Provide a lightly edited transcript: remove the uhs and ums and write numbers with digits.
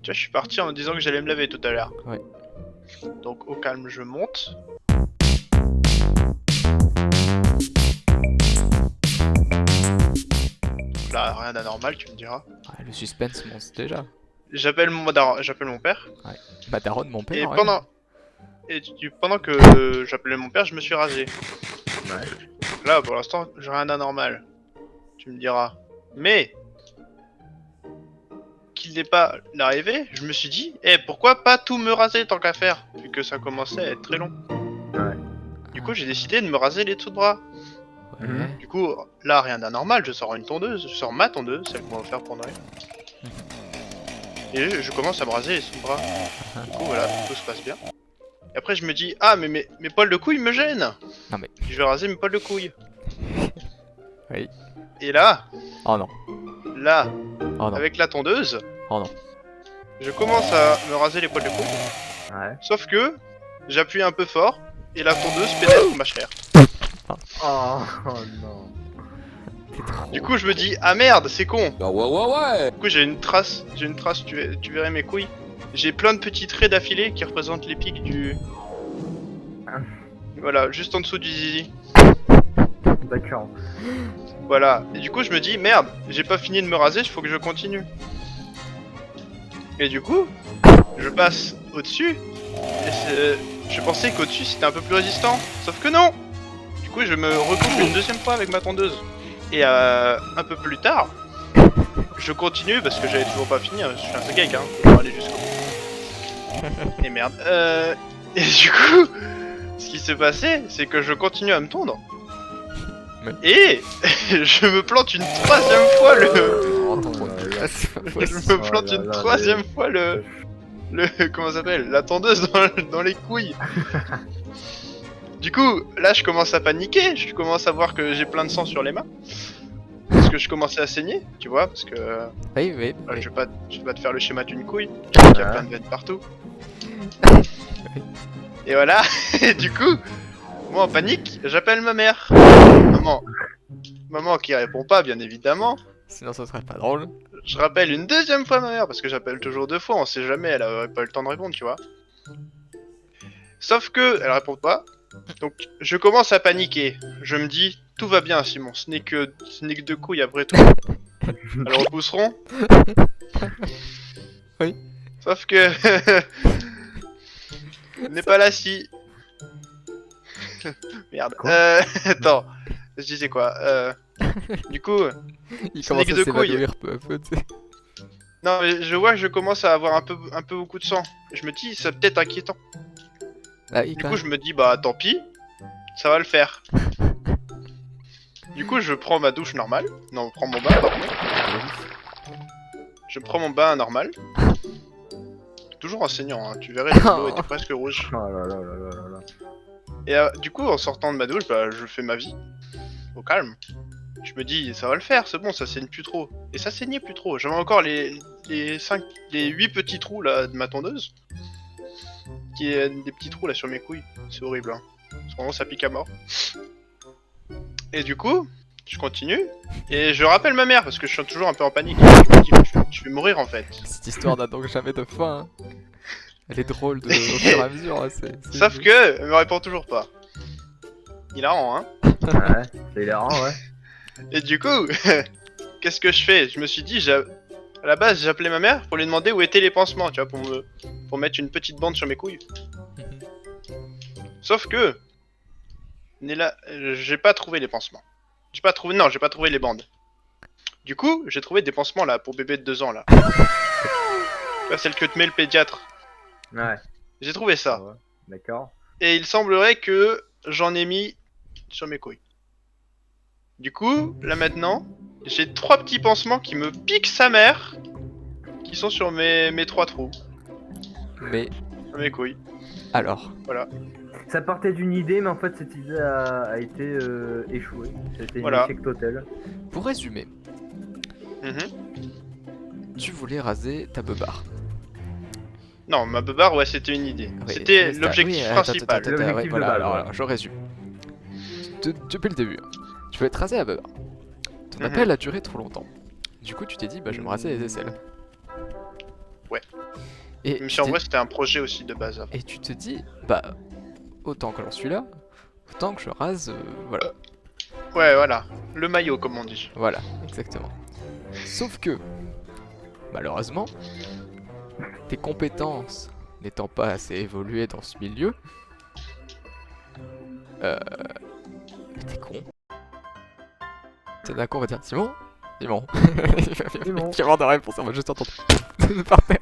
Tu vois, je suis parti en me disant que j'allais me laver tout à l'heure. Ouais. Donc au calme, je monte. Donc là, rien d'anormal, tu me diras. Ouais, le suspense monte déjà. J'appelle mon père. Ma daronne, mon père, Et ouais. pendant que j'appelais mon père, je me suis rasé. Ouais. Là, pour l'instant, j'ai rien d'anormal. Tu me diras. Mais qu'il n'est pas arrivé, je me suis dit, pourquoi pas tout me raser tant qu'à faire, vu que ça commençait à être très long. Ouais. Du coup, j'ai décidé de me raser les dessous de bras. Ouais. Du coup, là, rien d'anormal, je sors une tondeuse, je sors ma tondeuse, celle qu'on va faire pour Noël. Et je commence à me raser les dessous de bras. Du coup, voilà, tout se passe bien. Et après, je me dis, ah, mais mes poils de couilles me gênent. Non mais. Je vais raser mes poils de couilles. Oui. Et là, Oh non. là, Oh non. avec la tondeuse, Oh non. je commence à me raser les poils de couilles. Ouais. Sauf que j'appuie un peu fort et la tondeuse pénètre ma chair. Oh, non. T'es trop. Du coup, je me dis, ah merde, c'est con. Ah ouais. Du coup, j'ai une trace, tu verrais mes couilles. J'ai plein de petits traits d'affilée qui représentent les pics du. Voilà, juste en dessous du zizi. D'accord. Voilà. Et du coup, je me dis, merde, j'ai pas fini de me raser, il faut que je continue. Et du coup, je passe au-dessus. Et je pensais qu'au-dessus c'était un peu plus résistant. Sauf que non. Du coup, je me recoupe une deuxième fois avec ma tondeuse. Et un peu plus tard, je continue parce que j'avais toujours pas fini. Je suis un peu geek, hein, pour aller jusqu'au bout. Et merde. Et du coup, ce qui s'est passé, c'est que je continue à me tondre. Et je me plante une troisième fois Oh, ton Oh là là. c'est pas Je possible. me plante Oh là une là, troisième fois comment ça s'appelle, la tondeuse dans les couilles. Du coup, là je commence à paniquer, je commence à voir que j'ai plein de sang sur les mains. Parce que je commençais à saigner, tu vois, parce que Oui, oui. oui. je vais pas te faire le schéma d'une couille, il y a plein de veines partout. Et voilà, et du coup, moi en panique, j'appelle ma mère. Maman qui répond pas, bien évidemment. Sinon, ça serait pas drôle. Je rappelle une deuxième fois ma mère, parce que j'appelle toujours deux fois, on sait jamais, elle aurait pas eu le temps de répondre, tu vois. Sauf que, elle répond pas, donc je commence à paniquer. Je me dis, tout va bien Simon, ce n'est que deux couilles après tout. Elles repousseront. Oui. Sauf que... n'est pas là si... Merde. Attends, je disais quoi Du coup... Il Ce n'est commence que à deux couilles. s'évanouir peu à peu, tu sais. Non mais je vois que je commence à avoir un peu beaucoup de sang. Je me dis, c'est peut-être inquiétant. Ah oui, Du quand coup, même. je me dis, bah tant pis, ça va le faire. Du coup, je prends ma douche normale. Non, je prends mon bain, pardon. Je prends mon bain normal. Toujours enseignant, hein. Tu verrais, l'eau était presque rouge. Oh là là là là là là. Et du coup, en sortant de ma douche, bah, je fais ma vie. Au calme. Je me dis, ça va le faire, c'est bon, ça saigne plus trop. Et ça saignait plus trop. J'avais encore les 8 petits trous là de ma tondeuse. Qui est des petits trous là sur mes couilles. C'est horrible, hein. Vraiment, ça pique à mort. Et du coup, je continue. Et je rappelle ma mère parce que je suis toujours un peu en panique. Je me dis, je vais mourir en fait. Cette histoire n'a donc jamais de fin. Hein. Elle est drôle au fur et à mesure. Hein. Sauf que, elle me répond toujours pas. Hilarant, hein. Ouais, c'est hilarant, ouais. Et du coup, qu'est-ce que je fais? Je me suis dit, à la base, j'appelais ma mère pour lui demander où étaient les pansements, tu vois, pour mettre une petite bande sur mes couilles. Sauf que, j'ai pas trouvé les pansements. J'ai pas trouvé les bandes. Du coup, j'ai trouvé des pansements là, pour bébé de 2 ans là. Tu vois, celle que te met le pédiatre. Ouais. J'ai trouvé ça. Ouais. D'accord. Et il semblerait que j'en ai mis sur mes couilles. Du coup, là maintenant, j'ai 3 petits pansements qui me piquent sa mère, qui sont sur mes 3 trous, Mais sur mes couilles. alors, Ça partait d'une idée, mais en fait, cette idée a été échouée. C'était une Voilà. échec total. pour résumer, tu voulais raser ta beubare. Non, ma beubare, ouais, c'était une idée. Oui, C'était oui, l'objectif oui, principal. attends, L'objectif ouais, de voilà, base, alors, ouais. je résume. Depuis le début, tu voulais te raser la beubare. Ton Mhm. appel a duré trop longtemps. Du coup, tu t'es dit, bah je vais me raser les aisselles. Ouais. Et Même tu si en t'es- vrai c'était un projet aussi de base avant. et tu te dis, bah, autant que j'en suis là, autant que je rase, voilà. Ouais, voilà. Le maillot, comme on dit. Voilà, exactement. Sauf que, malheureusement, tes compétences n'étant pas assez évoluées dans ce milieu, mais t'es con. D'un coup, on va dire Simon. Simon. Simon. Il va avoir de réponse, on va juste entendre. Parfait.